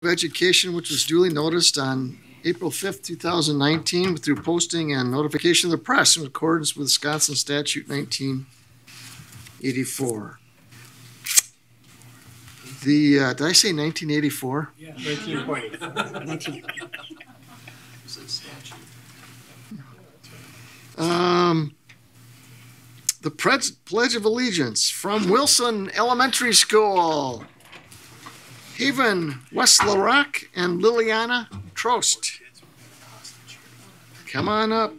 of Education, which was duly noticed on April 5th, 2019, through posting and notification of the press in accordance with Wisconsin Statute 1984. Did I say 1984? Yeah, 1920. The Pledge of Allegiance from Wilson Elementary School. Haven West LaRock and Liliana Trost. Come on up.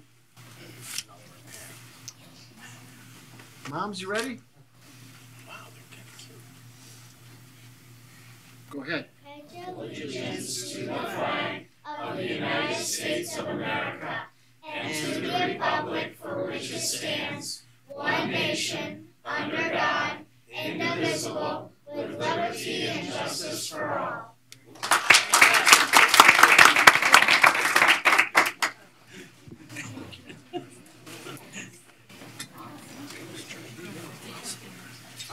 Moms, you ready? Go ahead. Pledge allegiance to the flag of the United States of America and to the republic for which it stands, one nation, under God, indivisible, with liberty and justice for all.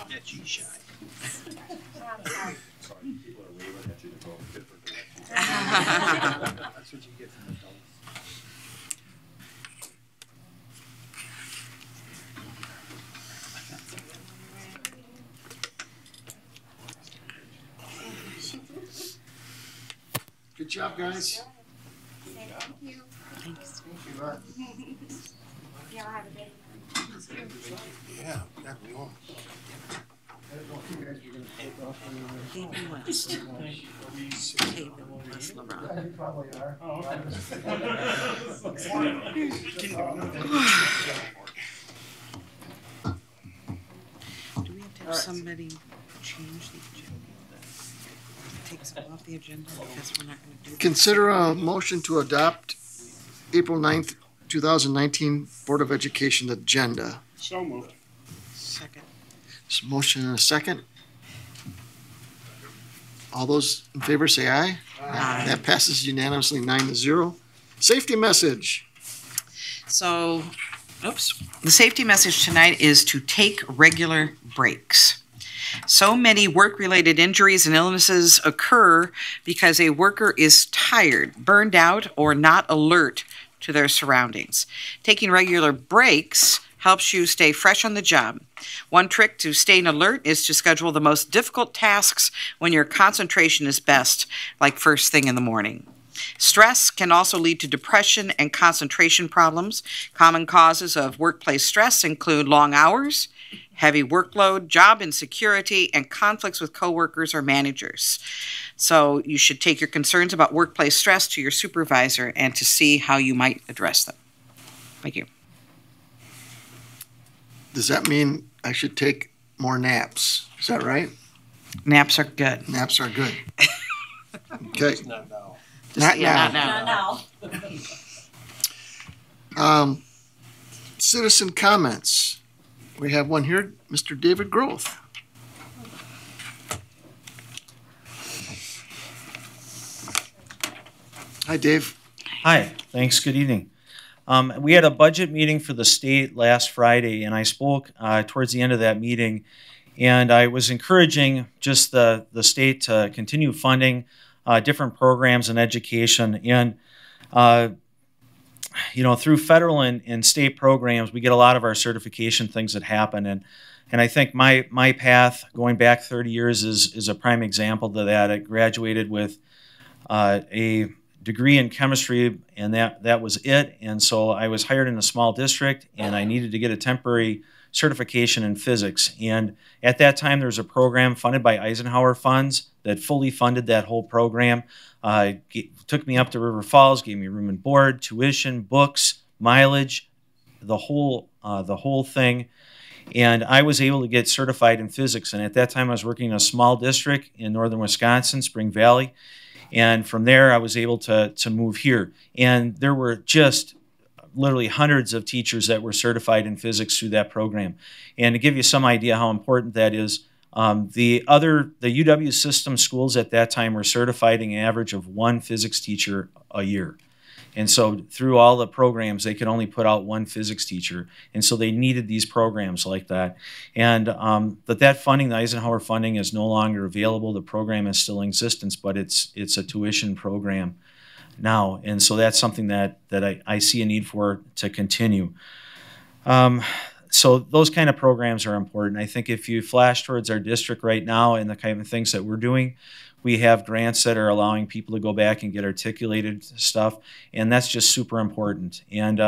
Yeah, G-shy. People are waving at you to go different directions. That's what you get from adults. Good job, guys. Thank you. Thanks. Yeah, that we all. Haven West. Haven West LaRock. Do we have to have somebody change the agenda? Take some off the agenda because we're not going to do. Consider a motion to adopt April 9th, 2019 Board of Education agenda. So moved. Second. There's a motion and a second. All those in favor say aye. Aye. That passes unanimously 9-0. Safety message. So, oops. The safety message tonight is to take regular breaks. So many work-related injuries and illnesses occur because a worker is tired, burned out, or not alert to their surroundings. Taking regular breaks helps you stay fresh on the job. One trick to staying alert is to schedule the most difficult tasks when your concentration is best, like first thing in the morning. Stress can also lead to depression and concentration problems. Common causes of workplace stress include long hours, heavy workload, job insecurity, and conflicts with coworkers or managers. So you should take your concerns about workplace stress to your supervisor and to see how you might address them. Thank you. Does that mean I should take more naps? Is that right? Naps are good. Naps are good. Okay. Not now. Not Yeah, now. not now. Citizen comments. We have one here, Mr. David Groth. Hi, Dave. Hi, thanks. Good evening. We had a budget meeting for the state last Friday, and I spoke towards the end of that meeting, and I was encouraging just the state to continue funding different programs in education. And, through federal and state programs, we get a lot of our certification things that happen. And I think my path going back 30 years is a prime example to that. I graduated with a degree in chemistry, and that was it. And so I was hired in a small district, and I needed to get a temporary certification in physics. And at that time, there was a program funded by Eisenhower funds that fully funded that whole program. Took me up to River Falls, gave me room and board, tuition, books, mileage, the whole thing. And I was able to get certified in physics. And at that time, I was working in a small district in northern Wisconsin, Spring Valley. And from there, I was able to move here. And there were just literally hundreds of teachers that were certified in physics through that program. And to give you some idea how important that is, the UW system schools at that time were certifying an average of one physics teacher a year. And so through all the programs, they could only put out one physics teacher. And so they needed these programs like that. And that funding, the Eisenhower funding, is no longer available. The program is still in existence, but it's a tuition program now. And so that's something that I see a need for to continue. So those kind of programs are important. I think if you flash towards our district right now and the kind of things that we're doing, we have grants that are allowing people to go back and get articulated stuff, and that's just super important. And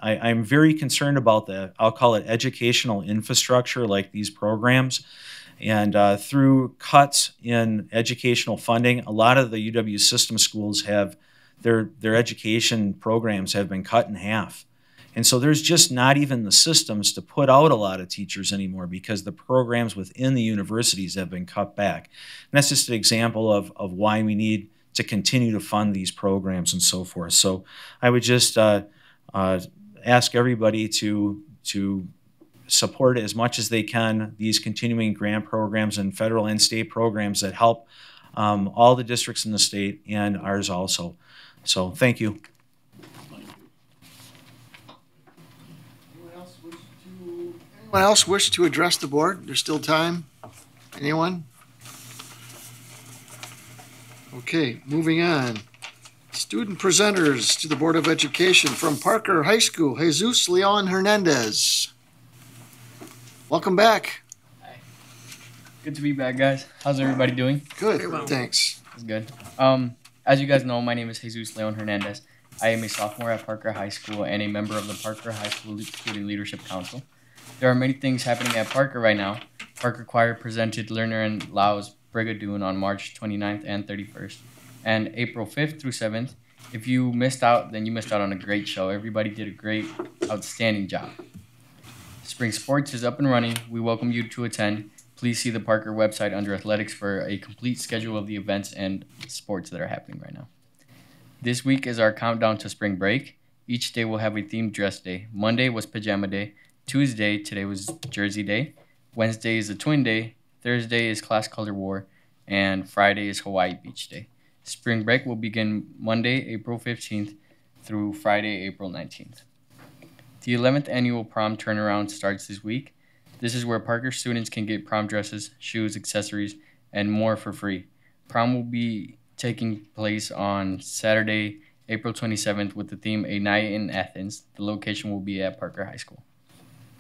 I'm very concerned about the, I'll call it educational infrastructure, like these programs. And through cuts in educational funding, a lot of the UW system schools have their education programs have been cut in half. And so there's just not even the systems to put out a lot of teachers anymore because the programs within the universities have been cut back. And that's just an example of why we need to continue to fund these programs and so forth. So I would just ask everybody to support as much as they can these continuing grant programs and federal and state programs that help all the districts in the state and ours also. So thank you. Anyone else wish to address the board? There's still time. Anyone? Okay, moving on. Student presenters to the Board of Education from Parker High School, Jesus Leon Hernandez. Welcome back. Hi. Good to be back, guys. How's everybody doing? Good, thanks. That's good. As you guys know, my name is Jesus Leon Hernandez. I am a sophomore at Parker High School and a member of the Parker High School Student Leadership Council. There are many things happening at Parker right now. Parker Choir presented Lerner and Lau's Brigadoon on March 29th and 31st, and April 5th through 7th. If you missed out, then you missed out on a great show. Everybody did a great, outstanding job. Spring sports is up and running. We welcome you to attend. Please see the Parker website under athletics for a complete schedule of the events and sports that are happening right now. This week is our countdown to spring break. Each day will have a themed dress day. Monday was pajama day. Tuesday, today was Jersey Day. Wednesday is the Twin Day. Thursday is Class Color War. And Friday is Hawaii Beach Day. Spring break will begin Monday, April 15th through Friday, April 19th. The 11th annual prom turnaround starts this week. This is where Parker students can get prom dresses, shoes, accessories, and more for free. Prom will be taking place on Saturday, April 27th with the theme A Night in Athens. The location will be at Parker High School.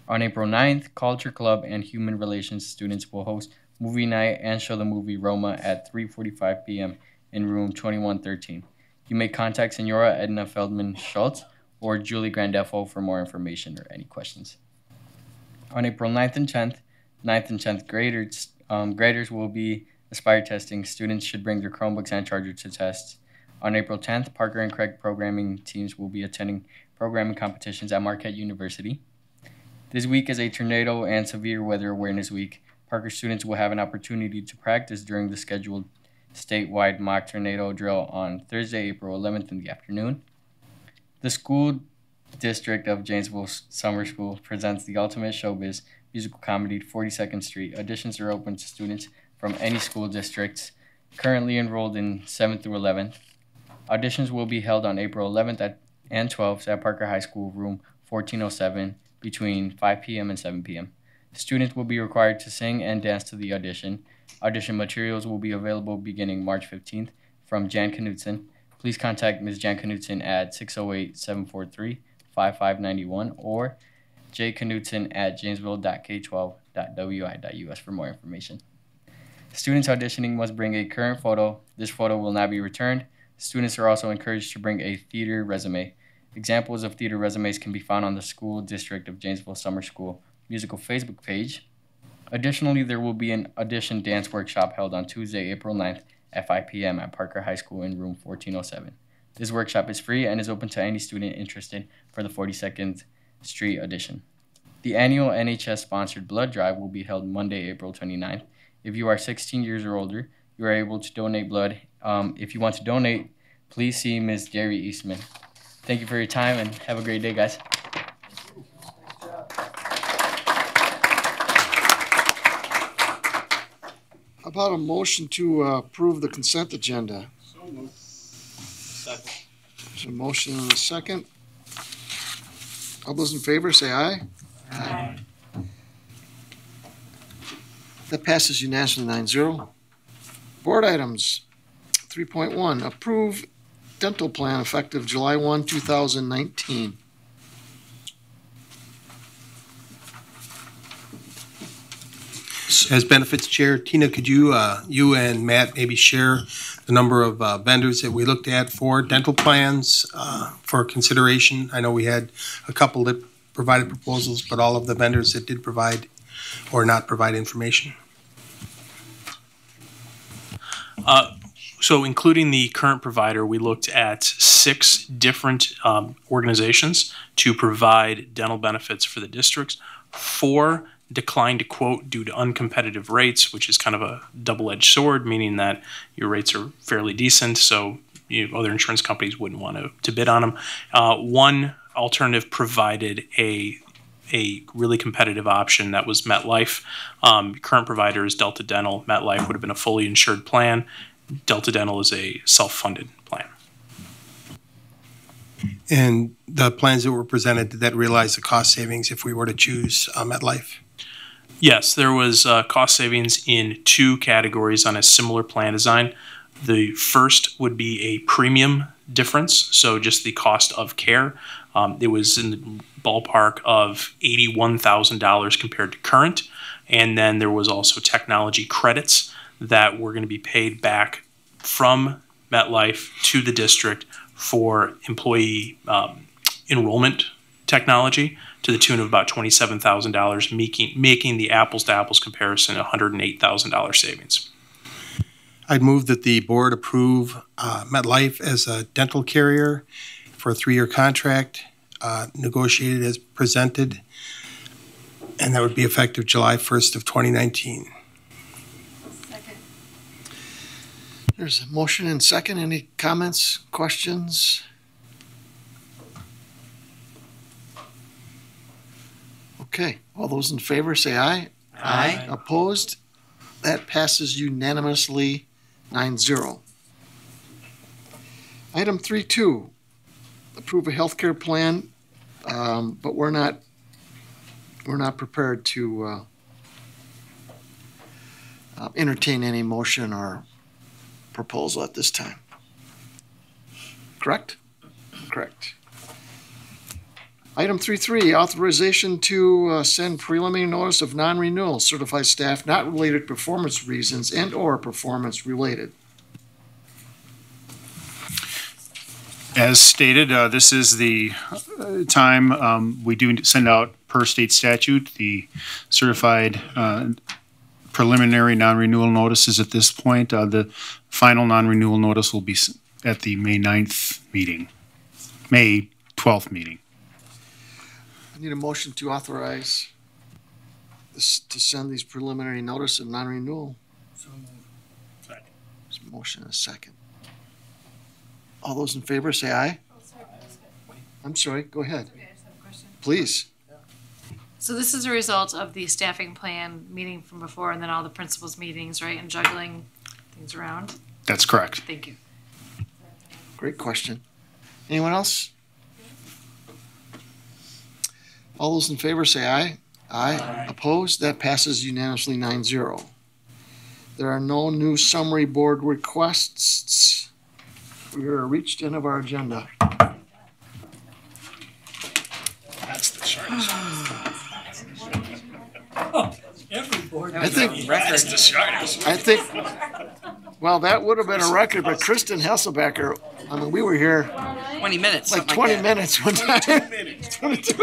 On April 9th, Culture Club and Human Relations students will host movie night and show the movie Roma at 3:45 p.m. in room 2113. You may contact Senora Edna Feldman Schultz or Julie Grandeffo for more information or any questions. On April 9th and 10th, 9th and 10th graders will be Aspire testing. Students should bring their Chromebooks and charger to tests. On April 10th, Parker and Craig programming teams will be attending programming competitions at Marquette University. This week is a tornado and severe weather awareness week. Parker students will have an opportunity to practice during the scheduled statewide mock tornado drill on Thursday, April 11th in the afternoon. The school district of Janesville Summer School presents the Ultimate Showbiz musical comedy 42nd Street. Auditions are open to students from any school districts currently enrolled in 7th through 11th. Auditions will be held on April 11th and 12th at Parker High School, room 1407, between 5 p.m. and 7 p.m. Students will be required to sing and dance to the audition. Audition materials will be available beginning March 15th from Jan Knutson. Please contact Ms. Jan Knutson at 608-743-5591 or jknutson at janesville.k12.wi.us for more information. Students auditioning must bring a current photo. This photo will not be returned. Students are also encouraged to bring a theater resume. Examples of theater resumes can be found on the School District of Janesville Summer School musical Facebook page. Additionally, there will be an audition dance workshop held on Tuesday, April 9th at 5 p.m. at Parker High School in room 1407. This workshop is free and is open to any student interested for the 42nd Street audition. The annual NHS-sponsored blood drive will be held Monday, April 29th. If you are 16 years or older, you are able to donate blood. If you want to donate, please see Ms. Jerry Eastman. Thank you for your time and have a great day, guys. How about a motion to approve the consent agenda? So moved. Second. There's a motion and a second. All those in favor say aye. Aye. That passes unanimously 9-0. Board items. 3.1, approve dental plan effective July 1, 2019. As Benefits Chair, Tina, could you and Matt maybe share the number of vendors that we looked at for dental plans for consideration? I know we had a couple that provided proposals, but all of the vendors that did provide or not provide information. So including the current provider, we looked at 6 different organizations to provide dental benefits for the districts. 4 declined to quote due to uncompetitive rates, which is kind of a double-edged sword, meaning that your rates are fairly decent, so other insurance companies wouldn't want to bid on them. 1 alternative provided a really competitive option, that was MetLife. Current provider is Delta Dental. MetLife would have been a fully insured plan. Delta Dental is a self-funded plan. And the plans that were presented, did that realize the cost savings if we were to choose MetLife? Yes, there was cost savings in 2 categories on a similar plan design. The first would be a premium difference, so just the cost of care. It was in the ballpark of $81,000 compared to current. And then there was also technology credits that were going to be paid back from MetLife to the district for employee enrollment technology to the tune of about $27,000, making the apples-to-apples comparison $108,000 savings. I'd move that the board approve MetLife as a dental carrier for a 3-year contract, negotiated as presented, and that would be effective July 1st of 2019. There's a motion and second. Any comments, questions? Okay, all those in favor say aye. Aye. Opposed? That passes unanimously 9-0. Item 3.2, approve a healthcare plan, but we're not prepared to entertain any motion or proposal at this time. Correct? Correct. Item 3.3, authorization to send preliminary notice of non-renewal certified staff not related to performance reasons and/or performance related. As stated, this is the time we do send out per state statute the certified preliminary non-renewal notices at this point. The final non-renewal notice will be at the May 9th meeting, May 12th meeting. I need a motion to authorize this, to send these preliminary notice of non-renewal. So moved. Second. There's a motion and a second. All those in favor say aye. I'm sorry, go ahead. Okay, I just have a question. Please. So this is a result of the staffing plan meeting from before and then all the principals meetings, right, and juggling things around? That's correct. Thank you. Great question. Anyone else? All those in favor say aye. Aye. Opposed? That passes unanimously 9-0. There are no new summary board requests. We are reached end of our agenda. That's the shortest. I think, That's the shortest. I think, well, that would have been a record, but Kristen Hesselbecker, I mean, we were here 20 minutes. like something 20 that. minutes one time. 22 minutes. 22.